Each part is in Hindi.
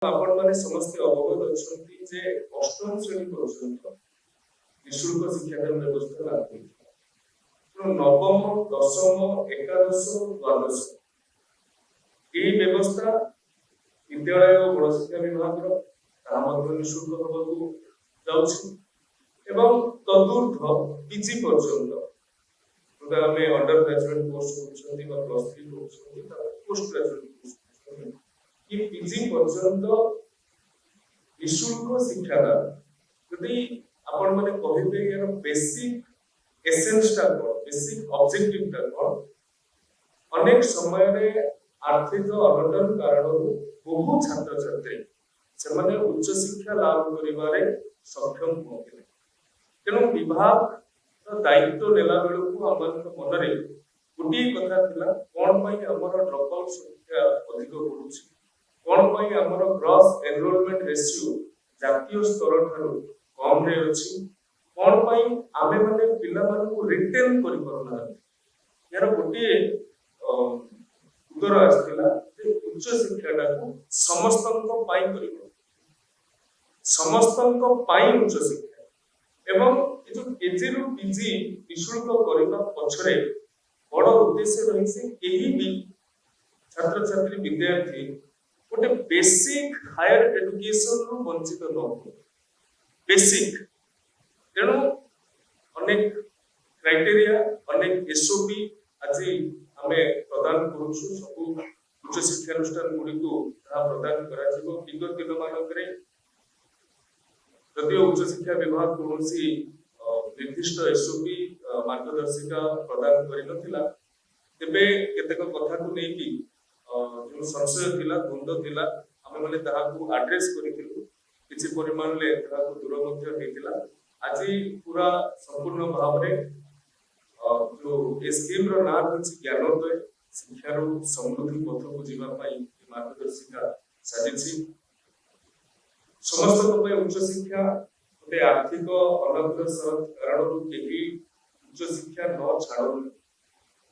आपण माने समस्त अवगत अछंती जे अष्टम श्रेणी पर्यंत निःशुल्क शिक्षादान व्यवस्था लागू है। नवम दशम एकादश द्वादश এই ব্যবস্থা বিদ্যালয় ও গণশিক্ষা বিভাগର তাହା ମଧ୍ୟ ନିଃଶୁଳ୍କ ହେବାକୁ ଯାଉଛି ଏବଂ ତଦୁର୍ଦ୍ଧ୍ୱ ପିଜି ପର୍ଯ୍ୟନ୍ତ ଯୋଉଟା ଆମେ अंडर ग्रेजुएट कोर्स କରୁଛନ୍ତି ବା ପ୍ଲସ୍ 3 କରୁଛନ୍ତି ତାପରେ पोस्ट ग्रेजुएट कोर्स କରୁଛନ୍ତି कि पिजी पर्यंत निःशुल्क शिक्षादान यदि आपण माने कहिबे यार बेसिक एसेंस टा कोन बेसिक ऑब्जेक्टिव टा कोन अनेक समय रे आर्थिक अनटन कारण बहु छात्र छात्री से माने उच्च शिक्षा लाभ करिवारे सक्षम होते तेणु विभाग दायित्व नेला बेलू हमर मन रे गोटी कथा थिला कोन पई हमर ड्रॉप आउट संख्या अधिक होउछि कोन पई हमर ग्रॉस एनरोलमेंट रेशियो जातीय स्तर ठारू कम रे अछि कोन पई आमे माने पिला मान को रिटेन करि परना यार गोटी उत्तर आस्थिला जे उच्च शिक्षाटा को समस्तंक पाई करिवो समस्तंक पाई उच्च शिक्षा एवं ए जो केजी रु पीजी निःशुल्क करिबा पछरे बड़ उद्देश्य रहिसे एही भी छात्र छात्री विद्यार्थी गोटे बेसिक हायर एजुकेशन रु वंचित न हो बेसिक तेणु अनेक क्राइटेरिया अनेक एसओपी आज आमे प्रदान करूछु सब उच्च शिक्षानुष्ठान गुडी को ता प्रदान करा जिवो विगत दिन मानकरे जदियो उच्च शिक्षा विभाग कोनोसी निर्दिष्ट एसओपी मार्गदर्शिका प्रदान करि नथिला तेबे केतेक कथा को नै कि जो संशय थिला द्वंद्व थिला आमे माने ताहा को एड्रेस करिथिलु किछि परिमाण ले ताहा को दूर मध्य हेतिला आज पूरा संपूर्ण भाव रे जो ए स्कीम रो नाम अछि ज्ञानोदय शिक्षारो समृद्धि पथ को जीवा पई मार्गदर्शिका साजिछि समस्त को उच्च शिक्षा गोटे आर्थिक अनग्रसर कारण केही उच्च शिक्षा न छाड़न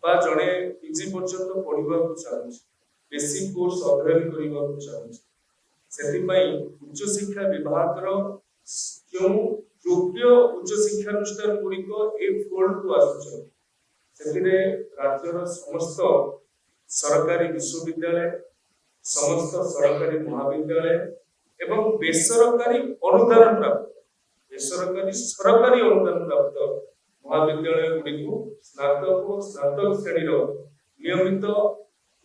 बा जणे पीजी पर्यंत पढिबा को चाहन्छ बेसिक कोर्स अध्ययन करिबा को चाहन्छ सेति पई उच्च शिक्षा विभाग रो क्यों योग्य उच्च शिक्षानुष्ठान गुड़िक ए फोल्ड को आसुछन सेतिरे राज्यर समस्त सरकारी विश्वविद्यालय समस्त सरकारी महाविद्यालय एवं बेसरकारी अनुदान प्राप्त बेसरकारी सरकारी अनुदान प्राप्त महाविद्यालय गुड़िक स्नातक और स्नातक श्रेणी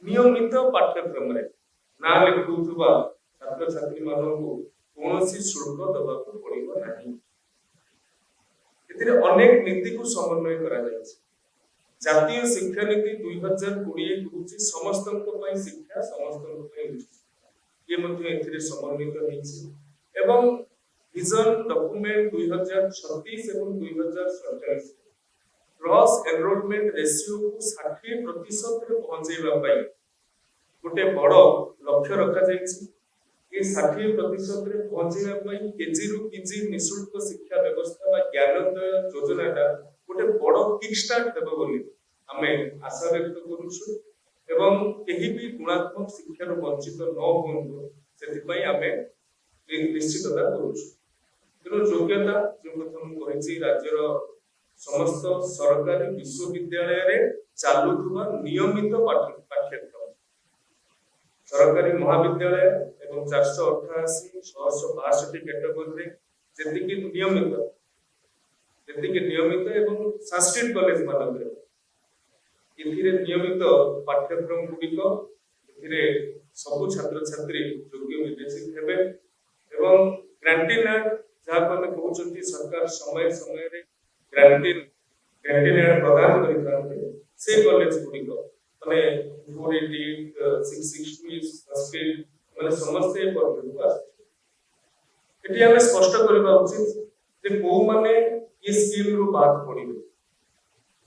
नियमित पाठ्यक्रम रे ना लिखुथुबा छात्र छात्री माननको कोनोसी शुल्क दबाको पड़िबो नाही एतिरे अनेक नीति को समन्वय करा जायछि जातीय शिक्षा नीति 2020 कुछि समस्तक पई शिक्षा समस्तक पई ये मध्ये एथिरे समन्वित हेछि एवं विजन डॉक्यूमेंट 2036 एवं 2047 ग्रॉस एनरोलमेंट रेशियो को 60% रे पहुंचेबा पई गोटे बड़ लक्ष्य रखा जायछि ए 60% रे पहुंचेबा पई केजी रु पीजी निःशुल्क शिक्षा व्यवस्था बा ज्ञानोदय योजनाटा गोटे बड़ किक स्टार्ट देबो बोली हमें आशा व्यक्त करूछु एवं केही भी गुणात्मक शिक्षा रो वंचित न होंदो सेति पई हमें निश्चितता करूछु तेणु योग्यता जो प्रथम कहिछि राज्यर समस्त सरकारी विश्वविद्यालय रे चालुथुवा नियमित पाठ्यक्रम सरकारी महाविद्यालय एवं 488 662 कैटेगरी रे जेतिके नियमित एवं संस्कृत कॉलेज मानक एथिरे नियमित पाठ्यक्रम गुडिक एथिरे सब छात्र छात्री योग्य विवेचित हेबे एवं ग्रांटिन जहा हम कहउछंती सरकार समय समय रे ग्रांटिन प्रदान करितांते से कॉलेज गुडिक माने 480 660 संस्कृत माने समस्त पद्धति को आसे एटी हम स्पष्ट करबा उचित जे को माने ये स्कीम रो बात पड़िबे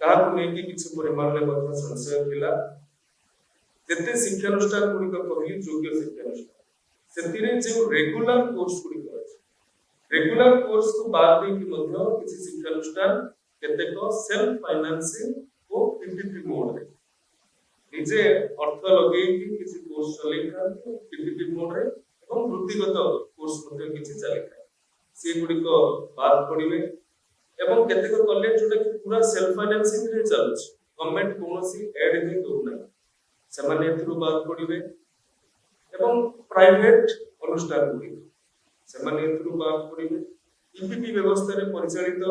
कहा को नै कि किछ परिमाण ले मध्ये संशय थिला जते शिक्षानुष्ठान गुडी को कहली योग्य शिक्षानुष्ठान सेतिरे जे रेगुलर कोर्स गुडी अछि रेगुलर कोर्स को बाद दे कि मध्ये किछ शिक्षानुष्ठान केते को सेल्फ फाइनेंसिंग ओ पीपीपी मोड रे निजे अर्थ लगेई कि किछ कोर्स चलै था पीपीपी मोड रे ଏବଂ ବୃତ୍ତିଗତ କୋର୍ସ ମଧ୍ୟ କିଛି ଚାଲିଥାଏ ସେଗୁଡିକ ବାଦ ପଡିବେ ଏବଂ କେତେକ କଲେଜ ଯୋଉଟା କି ପୁରା ସେଲ୍ଫ ଫାଇନାନ୍ସିଂ ରେ ଚାଲୁଛି ଗଭର୍ଣ୍ଣମେଣ୍ଟ କୌଣସି ଏଡ୍ ହିଁ ଦଉନାହିଁ ସେମାନେ ଏଥିରୁ ବାଦ ପଡିବେ ଏବଂ ପ୍ରାଇଭେଟ ଅନୁଷ୍ଠାନ ଗୁଡ଼ିକ ସେମାନେ ଏଥିରୁ ବାଦ ପଡିବେ ଇପିଟି ବ୍ୟବସ୍ଥାରେ ପରିଚାଳିତ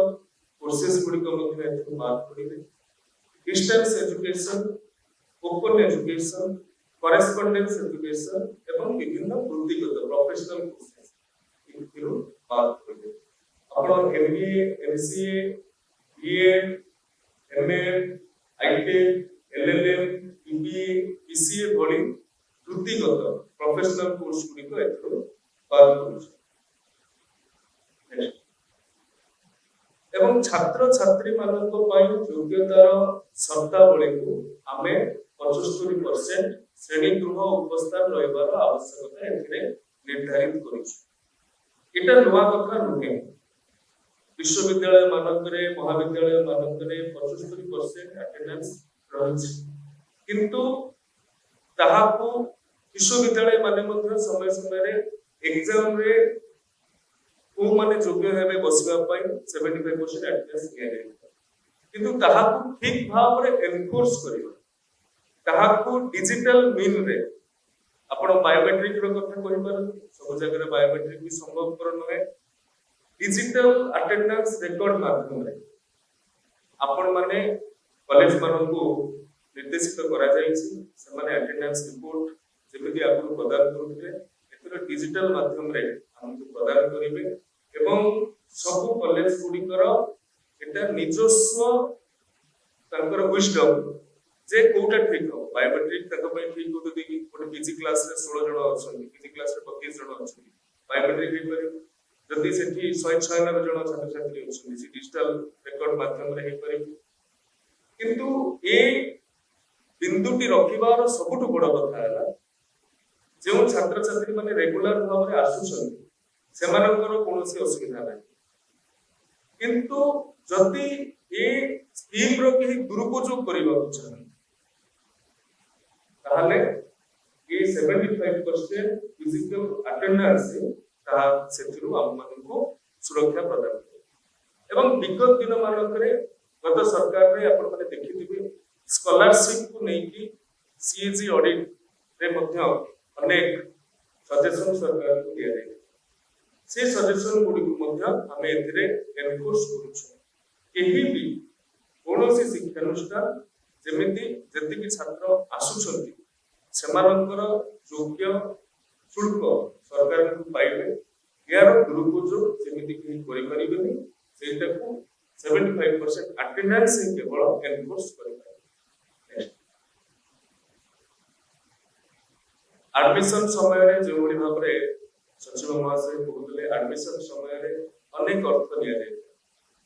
କୋର୍ସେସ ଗୁଡ଼ିକ ମଧ୍ୟ ଏଥିରୁ ବାଦ ପଡିବେ distance education open education correspondence education ଏବଂ ବିଭିନ୍ନ ବୃତ୍ତିଗତ ପ୍ରୋଫେସନାଲ କୋର୍ସେସ ଏଥିରୁ ବାଦ ପଡିବେ ଆପଣ एमबीए एमसीए बीएड एमए आईटेक एलएलएम बीबीए बीसीए भଳି ବୃତ୍ତିଗତ ପ୍ରୋଫେସନାଲ କୋର୍ସ ଗୁଡ଼ିକ ଏଥିରୁ ବାଦ ପଡୁଛି ଏବଂ ଛାତ୍ର ଛାତ୍ରୀ ମାନଙ୍କ ପାଇଁ ଯୋଗ୍ୟତାର ସର୍ତ୍ତାବଳୀକୁ ଆମେ 75% ଶ୍ରେଣୀ ଗୃହ ଉପସ୍ଥାନ ରହିବାର ଆବଶ୍ୟକତା ଏଥିରେ ନିର୍ଦ୍ଧାରିତ କରିଛୁ এটা ନୂଆ କଥା ନୁହେଁ विश्वविद्यालय मानकरे महाविद्यालय मानकरे 75% अटेंडेंस रहछि किंतु ताहाको विश्वविद्यालय माने ମଧ୍ୟ समय समय रे एग्जाम रे को माने योग्य हेबे बसिबा पई 75% अटेंडेंस दिया जाय किंतु ताहाको ठीक भाव रे एनफोर्स करियो ताहाको डिजिटल मीन रे आपण बायोमेट्रिक रो कथा कहि पारन सब जगह रे बायोमेट्रिक भी संभवपर नहे डिजिटल अटेंडेंस रिकॉर्ड माध्यम रे आपण माने कॉलेज मानन को निर्देशित करा जायछि समान अटेंडेंस रिपोर्ट जेमिति आपण प्रदान करथिले एतर डिजिटल माध्यम रे हमको प्रदान करिवे एवं सब कॉलेज गुडी कर एटा निजस्व तांकर विजडम जे कोटा ठीक हो बायोमेट्रिक तक पे ठीक हो तो देखि कोटे पीजी क्लास रे 16 जण अछन पीजी क्लास रे 25 जण अछन बायोमेट्रिक हे पर जदि सेठी 196 जण छात्र छात्री अछन डिजिटल रेकॉर्ड माध्यम रे हे पर किंतु ए बिंदुटी रखिबार सबुठु बड़ कथा हैला जो छात्र छात्री माने रेगुलर भाव रे आसुछन सेमानकर कोनोसी असुविधा नै किंतु जदि ए स्कीम रो कि दुरुपयोग करिबा चाहन ताहले ये 75% फिजिकल अटेंडेंस ता सेथिरु हम मानको सुरक्षा प्रदान करे एवं विगत दिन मानकरे गत सरकार रे आपण माने देखिथिबे स्कॉलरशिप को नै कि सीएजी ऑडिट रे मध्य अनेक सजेशन सरकार को दिया जाय से सजेशन गुडी को मध्य हमें एथिरे एनफोर्स करूछु केही भी कोनोसी शिक्षा अनुष्ठान जेमिति जति कि छात्र आसुछंती सेमानकर योग्य शुल्क सरकार को पाइबे यार दुरुपयोग जेमिति कि करि परिबेनी सेटा को 75% अटेंडेंस केवल एनफोर्स करि एडमिशन समय रे जो बड़ी भाव रे सचिव महाशय कहले एडमिशन समय रे अनेक अर्थ निया जाय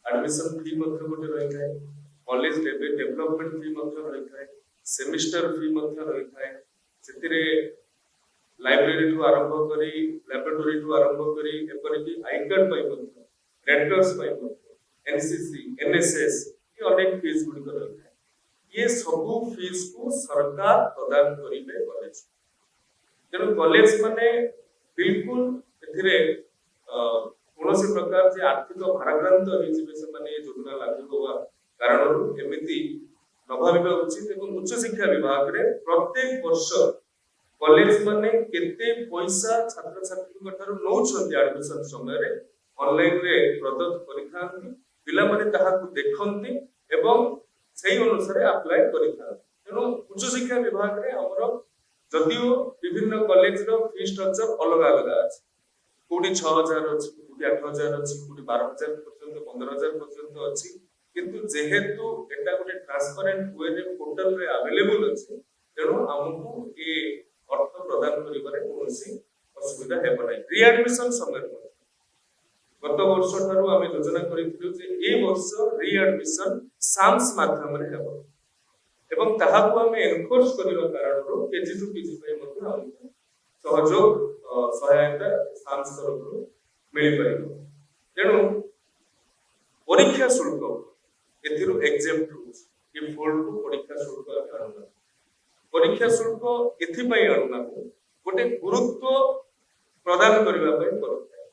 एडमिशन फी मध्य गोटे रही थाए कॉलेज डेवलपमेंट फी मध्य रही थाए सेमिस्टर फी मध्य रही थाए सेतिरे लाइब्रेरी टू आरंभ करी लैबोरेटरी टू आरंभ करी एपरि कि आई कार्ड पाइ मध्य रेडक्रॉस पाइ मध्य एनसीसी एनएसएस ये अनेक फीस गुडी कर रही थाए ये सब फीस को सरकार प्रदान करिवे कॉलेज तेणु कॉलेज माने बिल्कुल एथिरे कोनोसी प्रकार जे आर्थिक भाराक्रांत होई जिवे से माने योजना लागू होवा कारणरू एमिति नभाविबा उचित एवं उच्च शिक्षा विभाग रे प्रत्येक वर्ष कॉलेज माने केते पैसा छात्र छात्री कठारु नौछन्ती एडमिशन समय रे ऑनलाइन रे प्रदत्त करिथांती पिला माने ताहा को देखंती एवं सेही अनुसार अप्लाई करिथांती तेणु उच्च शिक्षा विभाग रे हमरो जदियो विभिन्न कॉलेज रो फी स्ट्रक्चर अलग अलग अछि कोडी 6000 अछि कोडी 8000 अछि कोडी 12000 पर्यंत 15000 पर्यंत अछि किंतु जेहेतु एटा गोटे ट्रांसपेरेंट वे रे पोर्टल रे अवेलेबल अछि तेणु हमकु ए अर्थ प्रदान करिबारे कोनोसी असुविधा हेबो नै रीएडमिशन समय गत वर्ष ठारू आमे योजना करिथिलु जे ए वर्ष रीएडमिशन साम्स माध्यम रे हेबो एवं ताहा को आमे एनफोर्स करिवा कारणरो केजी टू पीजी पे मध्य हमकु सहयोग सहायता साम्स तरफरु मिलि परिबो तेणु परीक्षा शुल्क एथिरु एग्जाम्पल कि फोल्ड को परीक्षा शुल्क आनुना परीक्षा शुल्क एथि पई आनुना गोटे गुरुत्व प्रदान करबा पई पड़िଥାଏ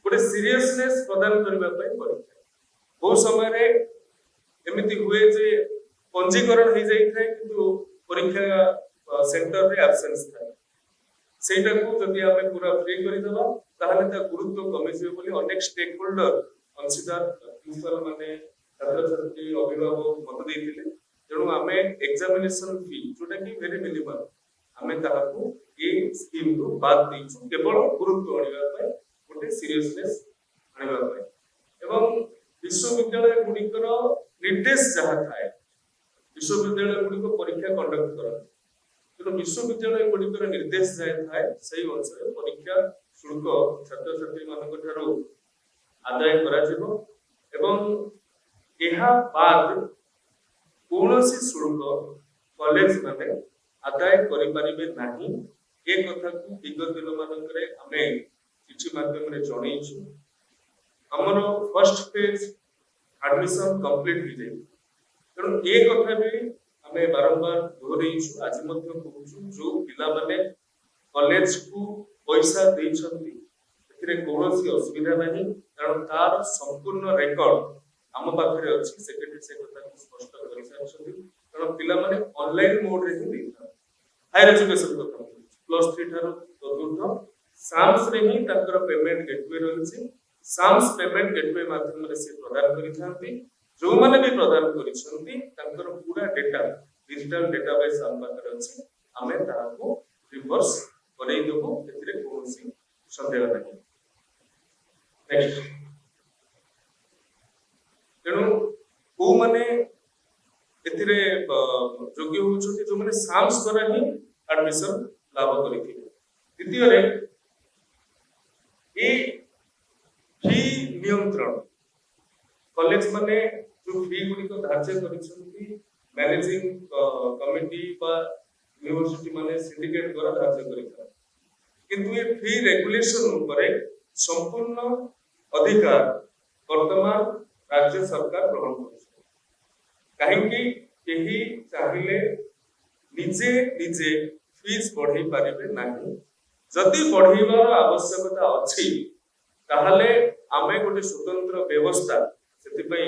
गोटे सीरियसनेस प्रदान करबा पई पड़िଥାଏ बहुत समय रे एमिति हुए जे पंजीकरण हो जाई थाए किंतु परीक्षा सेंटर रे एब्सेंस थाए सेटा को जदि हमें पूरा फ्री करि देबा ताहले ता गुरुत्व कमी जे बोली अनेक स्टेक होल्डर अंशीदार प्रिंसिपल माने छात्र छात्री अभिभावक मत देथिले तेणु आमे एग्जामिनेशन फी जोटा कि वेरी मिनिमम आमे ताहाकू ए स्कीम रो बात दैछु केवल गुरुत्व अनिबा पय गोटे सीरियसनेस अनिबा पय एवं विश्वविद्यालय गुडिकर निर्देश जहा थाए विश्वविद्यालय गुडिक परीक्षा कंडक्ट करन तो विश्वविद्यालय गुडिकर निर्देश जाय थाए सही अनुसार परीक्षा शुल्क छात्र छात्री मानक ठारो आदाय करा जिवो एवं एहा बाद कोनोसी शुल्क कॉलेज माने आदाय करि परिबे नाही ए कथा को विगत दिन मानकरे हमें चिठी माध्यम रे जणैछु हमरो फर्स्ट फेज एडमिशन कंप्लीट हो जाई तेणु ए कथा भी आमे बारंबार दोहरेइछु आज मध्य कहूछु जो पिला माने कॉलेज को पैसा देइछंती एथिरे कोनोसी असुविधा नाही कारण तार संपूर्ण रेकॉर्ड हम पाखरे अछि सेक्रेटरी से कथा को स्पष्ट करि सारछंती कारण पिला माने ऑनलाइन मोड रे ही देइछन हायर एजुकेशन कथा प्लस 3 ठारो चतुर्थ साम्स रे ही ताकर पेमेंट गेटवे रहिछि साम्स पेमेंट गेटवे माध्यम रे से प्रदान करिथांती जो माने भी प्रदान करिसंती तांकर पूरा डेटा डिजिटल डेटाबेस हम पाखरे अछि हमें ताको रिवर्स करै देबो एथिरे कोनोसी संदेह नाही नेक्स्ट तेणु को माने एथिरे योग्य होछथि जो माने साम्स द्वारा ही एडमिशन लाभ करिथिले द्वितीय रे ए फी नियंत्रण कॉलेज माने जो फी गुडी को धार्य करिसंती मैनेजिंग कमिटी बा यूनिवर्सिटी माने सिंडिकेट द्वारा धार्य करिथा किंतु ये फी रेगुलेशन ऊपर संपूर्ण अधिकार वर्तमान राज्य सरकार ग्रहण करछे काहे कि केही चाहिले निजे निजे फीस बढ़ाई पारिबे नाही जदि बढ़ाइबार आवश्यकता अछि ताहले आमे गोटे स्वतंत्र व्यवस्था सेति पई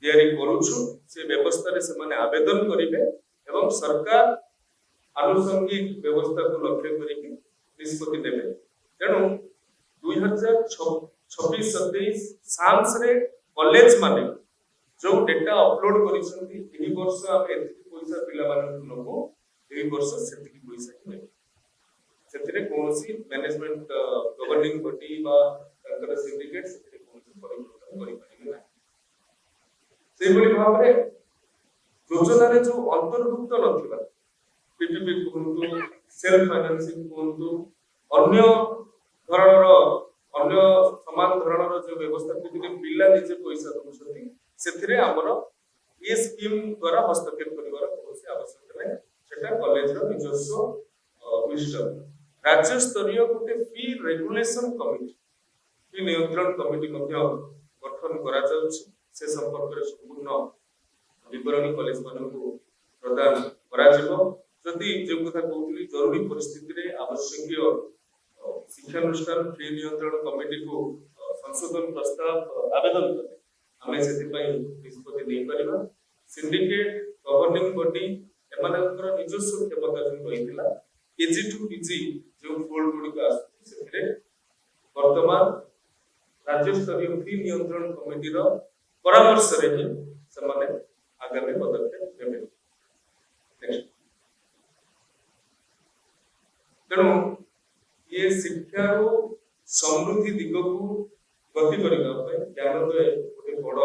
तैयारी करूछु से व्यवस्था रे समान आवेदन करिवे एवं सरकार आनुषंगिक व्यवस्था को लक्ष्य करिके निष्पत्ति देबे तेणु 2026-27 साम्स रे कॉलेज माने जो डेटा अपलोड करिसंती एही वर्ष हम एति पैसा पिला मानन नको एही वर्ष सेति पैसा ने सेतिरे कोनोसी मैनेजमेंट गवर्निंग बॉडी बा तांकर सिंडिकेट सेतिरे कोनोसी परिवर्तन करि परिबे ना से बोली भाबरे योजना रे जो अंतर्भुक्त नथिबा पीपीपी कोनतु सेल्फ फाइनेंसिंग कोनतु अन्य धरणर अन्य समान धरणर जो व्यवस्था को पिला निजे पैसा दउछथि सेथिरे हमर ए स्कीम द्वारा हस्तक्षेप करिवार कोनोसी आवश्यकता नै सेटा कॉलेज रो निजस्व विस्टम राज्य स्तरीय गोटे फी रेगुलेशन कमिटी फी नियंत्रण कमिटी मध्य गठन करा जाउछि से संपर्क रे संपूर्ण विवरणी कॉलेज मानकु प्रदान करा जिवो जदि जे कथा कहउली जरूरी परिस्थिति रे आवश्यकीय शिक्षानुष्ठान फी नियंत्रण कमिटी को संशोधन प्रस्ताव आवेदन करे हमें सेति पई निष्पत्ति नै परिबा सिंडिकेट गवर्निंग बॉडी एमानकर निजस्व क्षमता जो रहितला केजी टू पीजी जो फोल्ड गुडी का सेतिरे वर्तमान राज्य स्तरीय फी नियंत्रण कमिटी रो परामर्श रे ही समान आगामी पदक्षेप लेबे नेक्स्ट तेणु ये शिक्षा रो समृद्धि दिग को गति करबा पय ज्ञानोदय गोटे बड़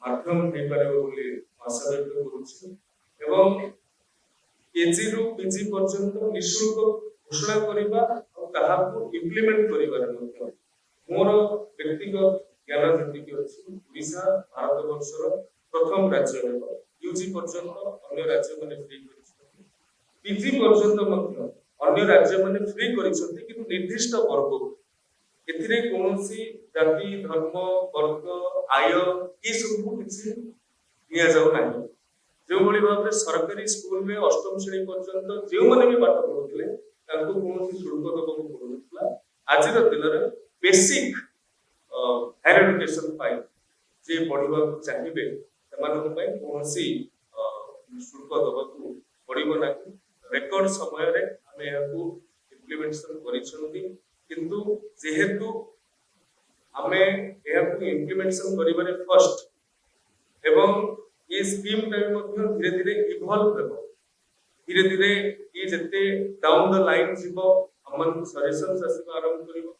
माध्यम हे पारे बोली आशा व्यक्त करूछि एवं केजी रो पीजी पर्यंत निशुल्क घोषणा करबा और ताहा को इंप्लीमेंट करबार मध्य मोर व्यक्तिगत ज्ञान जेतिक अछि ओडिशा भारत वर्षर प्रथम राज्य हेबो यूजी पर्यंत अन्य राज्य माने फ्री करिसथि पीजी पर्यंत मध्य अन्य राज्य माने फ्री करिसथि किंतु निर्दिष्ट वर्ग एथिरे कोनोसी जाति धर्म वर्ग आय ई सब किछि निया जाउ नाही जो भली भाबरे सरकारी स्कूल में अष्टम श्रेणी पर्यंत जे माने भी पाठ पढुथिले तांको कोनोसी शुल्क दबो पडुनथला आज दिन में बेसिक हायर एजुकेशन पाई जे पढ़ा चाहिए कौन शुल्क दबाक पड़ो ना रेकर्ड समय इम्प्लीमेंटेशन किंतु जेहेतु आमे इम्प्लीमेंटेशन करिबारे फर्स्ट एवं ये स्कीम टाइम धीरे धीरे इवॉल्व हेबो धीरे धीरे ये जते डाउन द लाइन जीवो हमन सजेशंस आसीबा आरंभ करिवो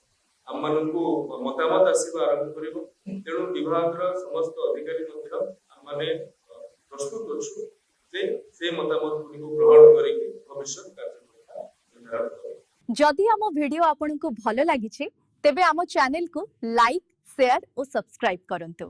हमन को मतामत आसीबा आरंभ करिवो तेणु विभाग रा समस्त अधिकारी मध्य हमने प्रस्तुत अछु जे से मतामत को ग्रहण करिके भविष्य कार्यक्रम निर्धारण करिवो। जदि आम वीडियो आपन को भलो लागि छे तेबे आम चैनल को लाइक शेयर और सब्सक्राइब करंतु।